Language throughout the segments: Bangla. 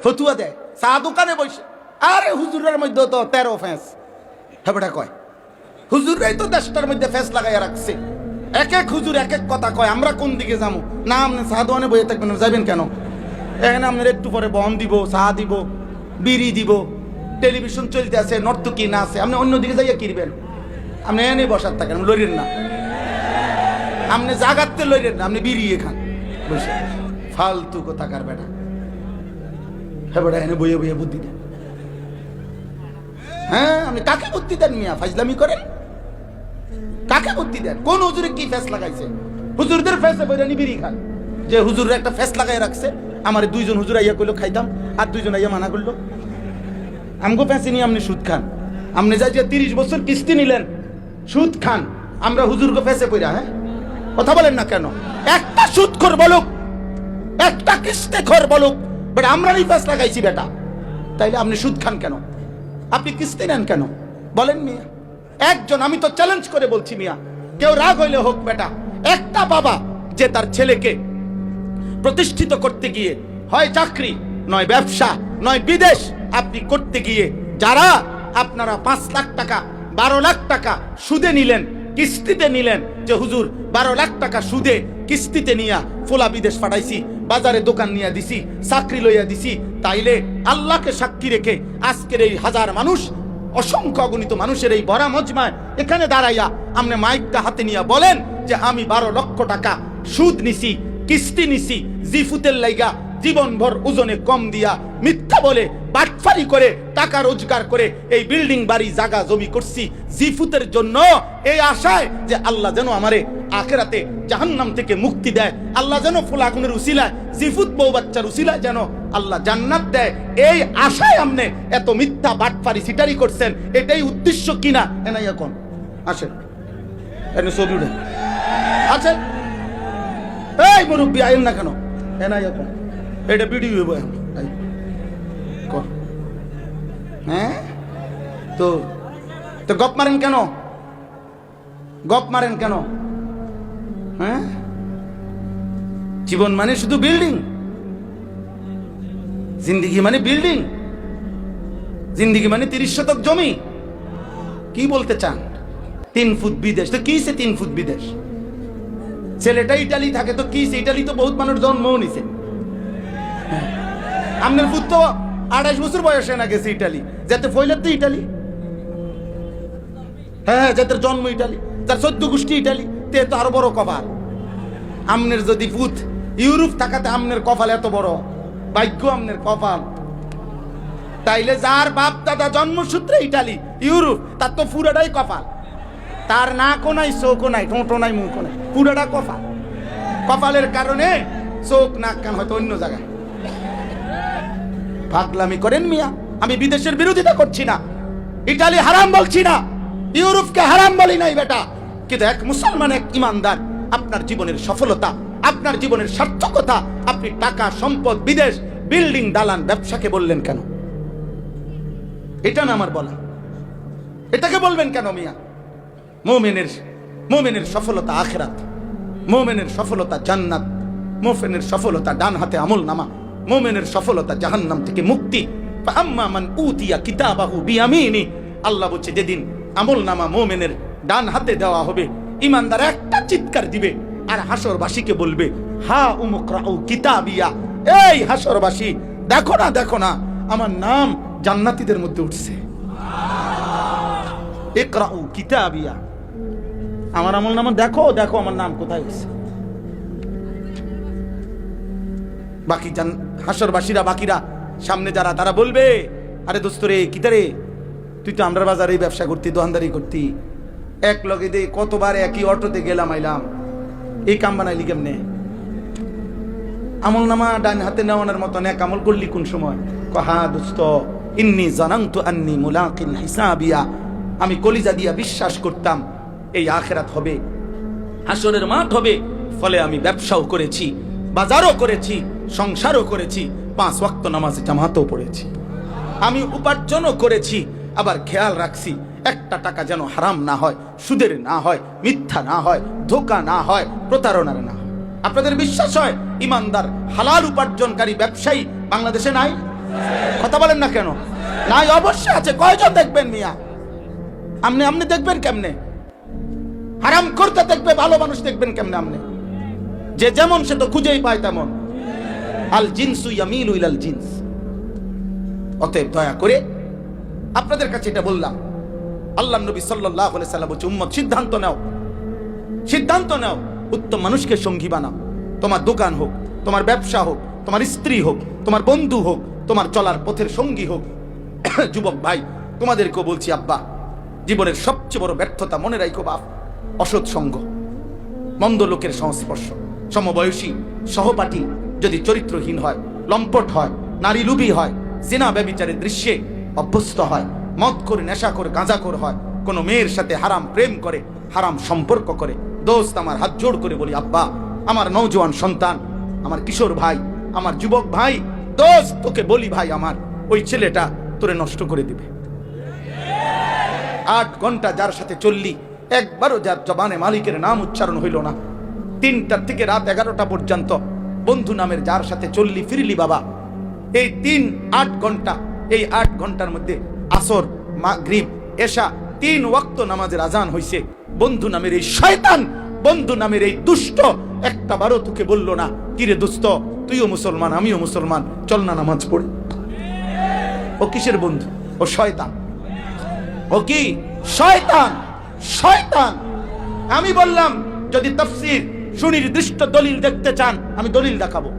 ফতুয়া দেয় চা দোকানে বসে। আরে হুজুরের মধ্যে তো 13 ফেস, হেবটা কয় হুজুররাই তো দেশটার মধ্যে ফেস লাগাইয়া রাখছে। এক এক হুজুর এক এক কথা কয়, আমরা কোন দিকে যাবো? না আপনি চা দোকানে বসে থাকবেন, যাবেন কেন? এখানে আপনার একটু পরে বন দিব, চা দিব, বিড়ি দিব, টেলিভিশন চলতে আছে, নর্তকী না আছে, আপনি অন্যদিকে যাইয়া কিনবেন। আপনি এনে বসার থাকেন, লড়েন না, আপনি জাগাতে লড়েন না, আপনি বিড়িয়ে খান বসে। ফালতু কোথাকার বেটা, হ্যাঁ বেটা এনে বইয়ে বইয়ে বুদ্ধি দেন। হ্যাঁ আপনি কাকে বুদ্ধি দেন মিয়া? ফাজলামি করেন? কাকে বুদ্ধি দেন? কোন হুজুরে কি ফেস লাগাইছে? হুজুরদের ফেসে বইরানি বিড়ি খান। যে হুজুরের একটা ফেস লাগাই রাখছে, আমার 2 জন হুজুর আইয়া কইলো খাইতাম, আর 2 জন আইয়া মানা করলো। আমগো ফেসে নিয়ে আপনি সুদ খান। আপনি যাই যে 30 বছর কিস্তি নিলেন, সুদ খান। আমরা হুজুরকে ফেসে পইরা, হ্যাঁ কথা বলেন না কেন? একটা সুদখোর বলুক, একটা কিস্তিখোর বলুক, বাট আমরাই ফেস লাগাইছি বেটা। তাইলে আপনি সুদ খান কেন? আপনি কিস্তি নেন কেন? বলেন মিয়া। একজন, আমি তো চ্যালেঞ্জ করে বলছি মিয়া, কেউ রাগ হইলে হোক বেটা, একটা বাবা যে তার ছেলেকে প্রতিষ্ঠিত করতে গিয়ে হয় চাকরি, নয় ব্যবসা, নয় বিদেশ আপনি করতে গিয়ে যারা আপনারা 5 লাখ টাকা 12 লাখ টাকা সুদে নিলেন, কিস্তিতে নিলেন, যে হুজুর 12 লাখ টাকা সুদে কিস্তিতে নিয়া ফোলা বিদেশ পাঠাইছি, বাজারে দোকান নিয়ে দিছি, চাকরি লইয়া দিছি, তাইলে আল্লাহকে সাক্ষী রেখে আজকের এই হাজার মানুষ, অসংখ্য অগণিত মানুষের এই ভরা মজমায় এখানে দাঁড়াইয়া আপনি মাইকটা হাতে নিয়ে বলেন যে আমি 12 লক্ষ টাকা সুদ নিছি, কিস্তি নিছি, জিফুতের লাইগা জীবনভর ওজনে কম দিয়া মিথ্যা বলে বাটফারি করে টাকা রোজগার করে এই বিল্ডিং বাড়ি জায়গা জমি করছি জিফুতের জন্য, এই আশায় যে আল্লাহ যেন আমারে আখিরাতে জাহান্নাম থেকে মুক্তি দেয়, আল্লাহ যেন ফুলাগুনের উসিলায়, জিফুত বউ বাচ্চার উসিলায় যেন আল্লাহ জান্নাত দেয়, এই আশায় আপনি এত মিথ্যা বাটফারি সিটারি করছেন। এটাই উদ্দেশ্য কিনা? এনাই এখন আসেন, এনে ছবি উঠে আছেন, এই মুরব্বী আইন না কেন? এনাই এখন এটা ভিডিও হইব এখন। হ্যাঁ তো তো গপ মারেন কেন? গপ মারেন কেন? হ্যাঁ জীবন মানে শুধু বিল্ডিং? জিন্দিগি মানে বিল্ডিং? জিন্দিগি মানে 30 শতক জমি? কি বলতে চান? 3 ফুট বিদেশ তো কিসে? 3 ফুট বিদেশ? ছেলেটা ইটালি থাকে তো কিসে? ইটালি তো বহুত মানুষ জন্মও নিছে। আপনার ফুট তো 28 বছর বয়সে না গেছে ইটালি, যাতে ফইলার তো ইটালি, হ্যাঁ যাদের জন্ম ইটালি, যার 14 গোষ্ঠী ইটালি, তে তো আরো বড় কপাল। আমনের যদি ফুট ইউরোপ থাকাতে আমনের কপাল এত বড়, ভাগ্য আমনের কপাল। তাইলে যার বাপ দাদা জন্মসূত্রে ইটালি ইউরোপ, তার তো পুরাটাই কপাল। তার নাকও নাই, চোখও নাই, ঠোঁটো নাই, মুখও নাই, পুরাটা কপাল। কপালের কারণে চোখ নাক কান হয়তো অন্য জায়গায়। পাগলামি করেন মিয়া। আমি বিদেশের বিরোধিতা করছি না, ইটালি হারাম বলছি না, ইউরোপকে হারাম বলি নাই বেটা, কিন্তু এক মুসলমান, এক ইমানদার আপনার জীবনের সফলতা, আপনার জীবনের সার্থকতা আপনি টাকা, সম্পদ, বিদেশ, বিল্ডিং, দালান, ব্যবসাকে বললেন কেন? এটা না আমার বলা, এটাকে বলবেন কেন মিয়া? মুমিনের সফলতা আখিরাত, মুমিনের সফলতা জান্নাত, মুমিনের সফলতা ডান হাতে আমল নামা, মুমিনের সফলতা জাহান্নাম থেকে মুক্তি। ফাআম্মা মান উতিয়া কিতাবাহু বিয়ামিনি, আল্লাহ বলছে যেদিন আমল নামা মুমিনের ডান হাতে দেওয়া হবে, ইমানদার একটা চিৎকার দিবে আর হাসরবাসীকে বলবে হা উমুকরাউ কিতাবিয়া, এই হাসরবাসী দেখো না, দেখো না আমার নাম জান্নাতীদের মধ্যে উঠছে। ইকরাউ কিতাবিয়া, আমার আমল নামা দেখো, দেখো আমার নাম কোথায় উঠছে। বাকি হাসরবাসীরা, বাকিরা সামনে যারা, তারা বলবে আরে দোস্ত রে, কিতারে তুই তো আমরা বাজারে ব্যবসা করতি, দোকানদারি করতি, এক লগে দিয়ে কতবার একই অটোতে গেলাম আইলাম, এই কাম বানাইলি কেমনে? আমল নামা ডান হাতে নেওয়ানোর মতন এক আমল করলি কোন সময়? হা দোস্ত, ইন্নী জানান্তু আন্নী মুলাকিন হিসাবিয়া, আমি কলিজা দিয়া বিশ্বাস করতাম এই আখিরাত হবে, হাসরের মাঠ হবে, ফলে আমি ব্যবসাও করেছি, বাজারও করেছি, সংসারও করেছি, 5 ওয়াক্ত নামাজে জামাতও পড়েছি, আমি উপার্জনও করেছি, আবার খেয়াল রাখছি একটা টাকা যেন হারাম না হয়, সুদের না হয়, মিথ্যা না হয়, ধোঁকা না হয়, প্রতারণার না হয়। আপনাদের বিশ্বাস হয় ইমানদার হালাল উপার্জনকারী ব্যবসায়ী বাংলাদেশে নাই? কথা বলেন না কেন? নাই, অবশ্যই আছে। কয়জন দেখবেন মিয়া? আপনি দেখবেন কেমনে? হারাম করতে দেখবে, ভালো মানুষ দেখবেন কেমনে? আপনি যে যেমন সে তো খুঁজেই পায় তেমন। আল জিনসু ইয়ামিলু ইলাল জিনস। অতএব দয়া করে আপনাদের কাছে এটা বললাম, আল্লাহর নবী সাল্লাল্লাহু আলাইহি সাল্লাম বলেছে, উম্মত সিদ্ধান্ত নাও, সিদ্ধান্ত নাও, উত্তম মানুষকে সঙ্গী বানাও। তোমার দোকান হোক, তোমার ব্যবসা হোক, তোমার স্ত্রী হোক, তোমার বন্ধু হোক, তোমার চলার পথের সঙ্গী হোক। যুবক ভাই, তোমাদেরকেও বলছি, আব্বা, জীবনের সবচেয়ে বড় ব্যর্থতা মনে রাখো বাপ, অসৎ সঙ্গ, মন্দ লোকের সংস্পর্শ। সমবয়সী সহপাঠী যদি চরিত্রহীন হয়, লম্পট হয়, নারী লুবী হয়, জিনা ব্যভিচারের দৃশ্যে অভ্যস্ত হয়, মদ করে, নেশা করে, গাঁজাখোর হয়, কোনো মেয়ের সাথে হারাম প্রেম করে, হারাম সম্পর্ক করে, দোস্ত আমার হাত জোড় করে বলি, আব্বা, আমার নওজোয়ান সন্তান, আমার কিশোর ভাই, আমার যুবক ভাই, দোস্ত, তোকে বলি ভাই, আমার ওই ছেলেটা তোরে নষ্ট করে দিবে। 8 ঘন্টা যার সাথে চললি, একবারও যার জবানে মালিকের নাম উচ্চারণ হইল না, 3টা থেকে রাত 11টা পর্যন্ত বন্ধু নামের যার সাথে চললি ফিরলি বাবা, এই 8 ঘন্টা, এই 8 ঘন্টার মধ্যে আসর, মাগরিব, এশা 3 ওয়াক্ত নামাজের আজান হইছে। বন্ধু নামের এই শয়তান, বন্ধু নামের এই দুষ্ট একটা বারও তোকে বললো না, কিরে দোস্ত, তুইও মুসলমান, আমিও মুসলমান, চল না নামাজ পড়ি। ও কিসের বন্ধু? ও শয়তান। ও কি? শয়তান, শয়তান। আমি বললাম, যদি তাফসীর সুনির্দিষ্ট দলিল দেখতে চান, আমি দলিল দেখাবো।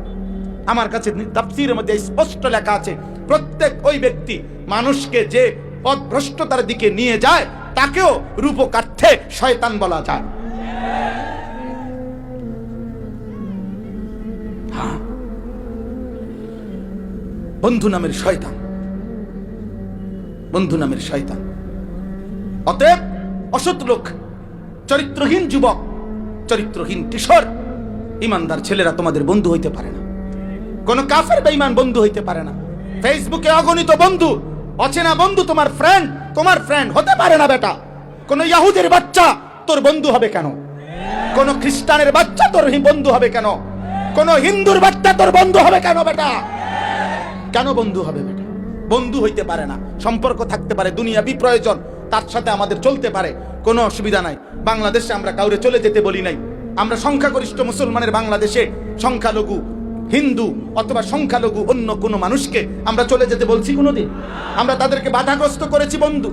আমার কাছে তাফসীরের মধ্যে স্পষ্ট লেখা আছে, প্রত্যেক ওই ব্যক্তি মানুষকে যে পথভ্রষ্টতার দিকে নিয়ে যায়, তাকেও রূপকার্থে শয়তান বলা যায়। হ্যাঁ, বন্ধু নামের শয়তান, বন্ধু নামের শয়তান। অতএব অসৎ লোক, চরিত্রহীন যুবক, চরিত্রহীন কিশোর, ইমানদার ছেলেরা তোমাদের বন্ধু হইতে পারে না। কোন কাফের বেঈমান বন্ধু হইতে পারে না। ফেসবুকে অগণিত বন্ধু, অচেনা বন্ধু তোমার ফ্রেন্ড হতে পারে না বেটা। কোন ইহুদির বাচ্চা তোর বন্ধু হবে কেন? কোন খ্রিস্টানের বাচ্চা তোর বন্ধু হবে কেন? কোন হিন্দুর বাচ্চা তোর বন্ধু হবে কেন বেটা? কেন বন্ধু হবে বেটা? বন্ধু হইতে পারে না। সম্পর্ক থাকতে পারে, দুনিয়াবি প্রয়োজন, তার সাথে আমাদের চলতে পারে, কোনো অসুবিধা নাই। বাংলাদেশে আমরা কাউরে চলে যেতে বলি নাই। আমরা সংখ্যাগরিষ্ঠ মুসলমানের বাংলাদেশে সংখ্যালঘু হিন্দু অথবা সংখ্যালঘু অন্য কোনো মানুষকে আমরা চলে যেতে বলছি কোনোদিন? আমরা তাদেরকে বাধাগ্রস্ত করেছি বন্ধু?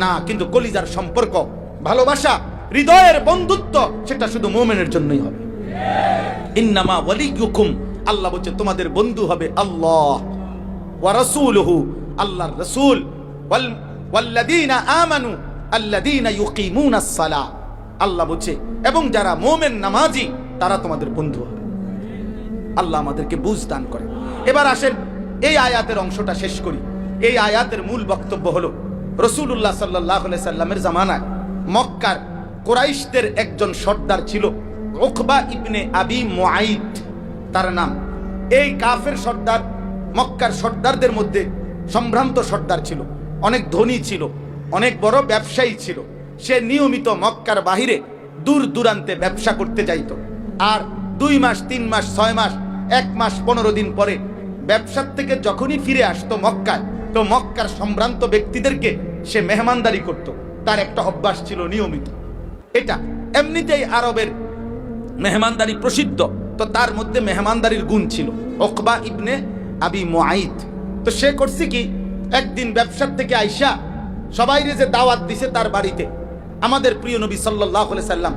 না। কিন্তু কলিজার সম্পর্ক, ভালোবাসা, হৃদয়ের বন্ধুত্ব, সেটা শুধু মুমিনের জন্যই হবে। ইন্নামা ওয়ালিয়ুকুম, আল্লাহ বলছে তোমাদের বন্ধু হবে আল্লাহ ওয়া রাসূলুহু, আল্লাহর রাসূল, ওয়াল্লাযীনা আমানু আল্লাযীনা ইউকিমুনাস সালাহ, আল্লাহ বলছে এবং যারা মুমিন নামাজি তারা তোমাদের বন্ধু হবে। আল্লাহ আমাদেরকে বুঝ দান করে। এবার আসেন এই আয়াতের অংশটা শেষ করি। এই আয়াতের মূল বক্তব্য হলো, রাসূলুল্লাহ সাল্লাল্লাহু আলাইহি সাল্লামের জামানায় মক্কার কুরাইশদের একজন সর্দার ছিল, উকবা ইবনে আবি মুআইদ তার নাম। এই কাফের সর্দার মক্কার সর্দারদের মধ্যে সম্ভ্রান্ত সর্দার ছিল, অনেক ধনী ছিল, অনেক বড় ব্যবসায়ী ছিল। সে নিয়মিত মক্কার বাহিরে দূর দূরান্তে ব্যবসা করতে যাইত। আর 2 মাস, 3 মাস, 6 মাস, 1 মাস 15 দিন পরে ব্যবসার থেকে যখনই ফিরে আসতো মক্কায়, তো মক্কার সম্ভ্রান্ত ব্যক্তিদেরকে সে মেহমানদারি করত। তার একটা অভ্যাস ছিল নিয়মিত। এটা এমনিতেই আরবের মেহমানদারি প্রসিদ্ধ, তো তার মধ্যে মেহমানদারির গুণ ছিল। উকবা ইবনে আবি মুআইদ, তো সে করছে কি, একদিন ব্যবসার থেকে আইসা সবাইরে যে দাওয়াত দিছে তার বাড়িতে, আমাদের প্রিয় নবী সাল্লাল্লাহু আলাইহি সাল্লাম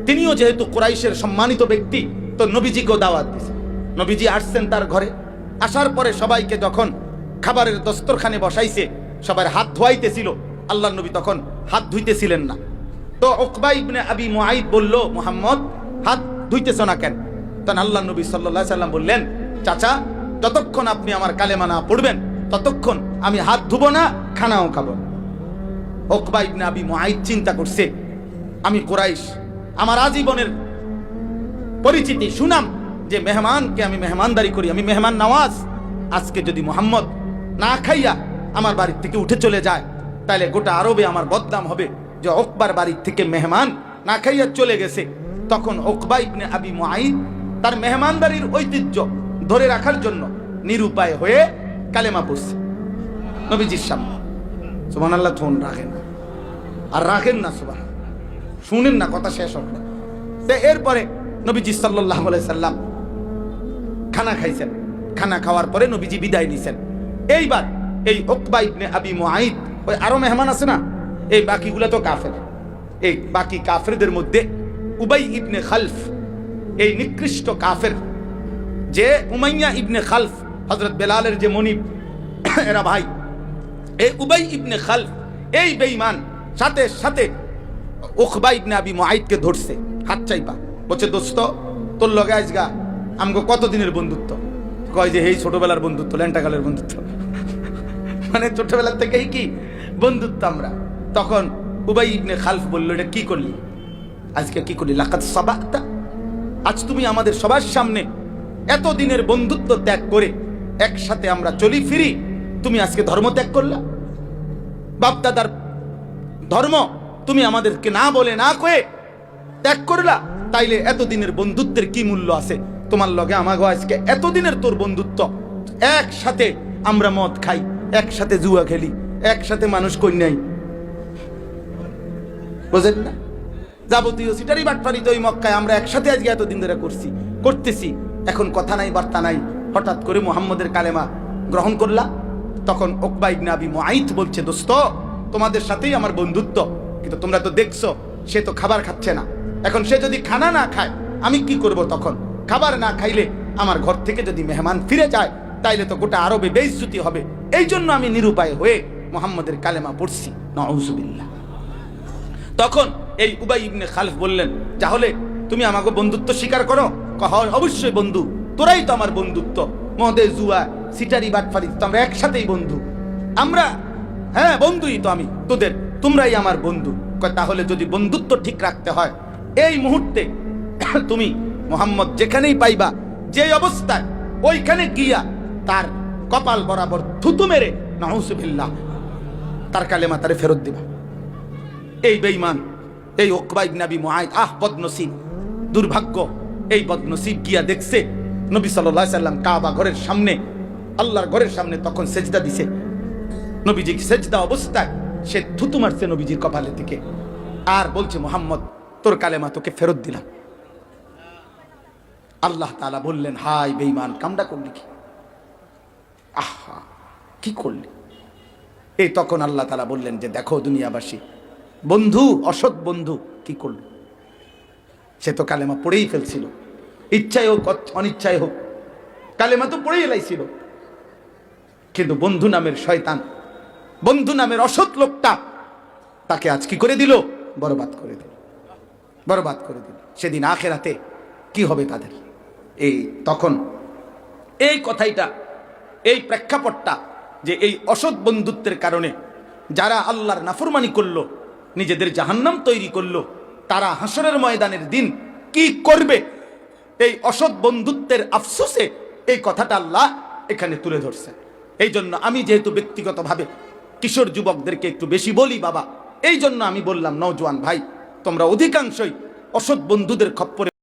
তিনিও যেহেতু কুরাইশের সম্মানিত ব্যক্তি, তো নবীজিকেও দাওয়াত দিছে। নবীজি আসছেন তার ঘরে। আসার পরে সবাইকে যখন খাবারের দস্তরখানে বসাইছে, সবার হাত ধোয়াইতেছিল, আল্লাহর নবী তখন হাত ধুইতেছিলেন না। তো উকবা ইবনে আবি মুআইদ বলল, মুহাম্মদ হাত ধুইতেছ না কেন? তখন আল্লাহর নবী সাল্লাল্লাহু আলাইহি সাল্লাম বললেন, চাচা, যতক্ষণ আপনি আমার কালেমা না পড়বেন ততক্ষণ আমি হাত ধুবো না, খানাও খাবো না। উকবা ইবনে আবি মুআইদ চিন্তা করছে, আমি কুরাইশ, আমার আজীবনের পরিচিতি সুনাম যে মেহমানকে আমি মেহমানদারি করি, আমি মেহমান নওয়াজ। আজকে যদি মুহাম্মদ না খাইয়া আমার বাড়ির থেকে উঠে চলে যায়, তাহলে গোটা আরবে আমার বদনাম হবে যে উকবার বাড়ির থেকে মেহমান না খাইয়া চলে গেছে। তখন উকবা ইবনে আবি মুআইদ তার মেহমানদারির ঐতিহ্য ধরে রাখার জন্য নিরুপায় হয়ে কালেমা পড়ছে নবীজির সামনে। সুবহানাল্লাহ, ফোন রাখেন না, আর রাখেন না, সুবহান, শুনেন না, কথা শেষ হবে না। এরপরে নবীজি সাল্লাল্লাহু আলাইহি সাল্লাম খানা খাইছেন। খানা খাওয়ার পরে নবীজি বিদায় নিছেন। এইবার এই উকবা ইবনে আবি মুআইত, ওই আরো মেহমান আছে না, এই বাকিগুলা তো কাফের। এই বাকি কাফেরদের মধ্যে উবাই ইবনে খালফ, এই নিকৃষ্ট কাফের, যে উমাইয়া ইবনে খালফ, হযরত বেলালের যে মনিব, এরা ভাই। এই উবাই ইবনে খালফ, এই বেঈমান সাথে সাথে উকবা ইবনে আবি মুআইতকে ধরছে, হাত চাইপা, বলছে দোস্ত, তোর লগে আজগা আমগো কতদিনের বন্ধুত্ব? কয় যে এই ছোটবেলার বন্ধুত্ব, ল্যাংটাকালের বন্ধুত্ব, মানে ছোটবেলার থেকেই কি বন্ধুত্ব আমরা। তখন উবাই ইবনে খালফ বলল, এটা কি করলি আজকে, কি করলি? লাকাদ সাবাকতা, আজ তুমি আমাদের সবার সামনে এতদিনের বন্ধুত্ব ত্যাগ করে একসাথে আমরা চলি ফিরি, তুমি আজকে ধর্ম ত্যাগ করলা, বাপদাদার ধর্ম তুমি আমাদেরকে না বলে না কয়ে ত্যাগ করলা। তাইলে এতদিনের বন্ধুত্বের কি মূল্য আছে? তোমার লগে আমাগো আজকে এতদিনের তোর বন্ধুত্ব, একসাথে আমরা মদ খাই, একসাথে জুয়া খেলি, একসাথে মানুষ কই নাই, বুঝেন না? যাবতীয় সিটারি বাটপারি তো ওই মক্কায় আমরা একসাথে আজকে এতদিন ধরে করতেছি। এখন কথা নাই বার্তা নাই, হঠাৎ করে মুহাম্মদের কালেমা গ্রহণ করলা। তখন উকবা ইবনে আবি মুআইত বলছে, দোস্ত, তোমাদের সাথেই আমার বন্ধুত্ব, কিন্তু তোমরা তো দেখছো সে তো খাবার খাচ্ছে না। এখন সে যদি খানা না খায় আমি কি করব? তখন খাবার না খাইলে আমার ঘর থেকে যদি মেহমান ফিরে যায় তাইলে তো গোটা আরবে বেইজ্জতি হবে। এই জন্য আমি নিরুপায় হয়ে মুহাম্মদের কালেমা পড়ছি। নাউযুবিল্লাহ। তখন এই উবাই ইবনে খালফ বললেন, তাহলে তুমি আমাকে বন্ধুত্ব স্বীকার করো? অবশ্যই বন্ধু, তোরাই তো আমার বন্ধুত্ব, মদে জুয়া সিটারি বাটফারি তো আমরা একসাথেই বন্ধু, আমরা হ্যাঁ বন্ধুই তো আমি তোদের, তোমরাই আমার বন্ধু। তাহলে যদি বন্ধুত্ব ঠিক রাখতে হয় এই মুহূর্তে তুমি মুহাম্মদ যেখানেই পাইবা, যে অবস্থায়, ওইখানে গিয়া তার কপাল বরাবর থুতু মেরে নাউযুবিল্লাহ তার কালেমা তারে ফেরত দিবা। এই বেঈমান, এই উকবা ইবনে আবি মুআইত, বদনসিব, দুর্ভাগ্য, এই বদনসিব গিয়া দেখছে নবী সাল্লাল্লাহু আলাইহি সাল্লাম কাবা ঘরের সামনে, আল্লাহর ঘরের সামনে তখন সেজদা দিছে। নবীজি সেজদা অবস্থায় সে থুতু মারছে নবীজির কপালের দিকে, আর বলছে, মুহাম্মদ তোর কালেমা তোকে ফেরত দিলাম। আল্লাহ তাআলা বললেন, হাই বেঈমান, কামটা করলি কি? আহা, কি করলি? এই তখন আল্লাহ তাআলা বললেন যে, দেখো দুনিয়াবাসী, বন্ধু, অসৎ বন্ধু কি করল? সে তো কালেমা পড়েই ফেলছিল, ইচ্ছায় হোক অনিচ্ছায় হোক, কালেমা তো পড়েই এলাইছিল। কিন্তু বন্ধু নামের শয়তান, বন্ধু নামের অসৎ লোকটা তাকে আজ কি করে দিল? বরবাদ করে দিল, বরবাদ করে দিল। সেদিন আখিরাতে কি হবে তাদের? এই তখন এই কথাইটা, এই প্রেক্ষাপটটা, যে এই অসৎ বন্ধুত্বের কারণে যারা আল্লাহর নাফরমানি করলো, নিজেদের জাহান্নাম তৈরি করলো, তারা হাসরের ময়দানের দিন কি করবে, এই অসৎ বন্ধুত্বের আফসোসে এই কথাটা আল্লাহ এখানে তুলে ধরছে। এই জন্য আমি যেহেতু ব্যক্তিগতভাবে কিশোর যুবকদেরকে একটু বেশি বলি বাবা, এই জন্য আমি বললাম, নওজোয়ান ভাই, তোমরা অধিকাংশই অসৎ বন্ধুদের খপ্পরে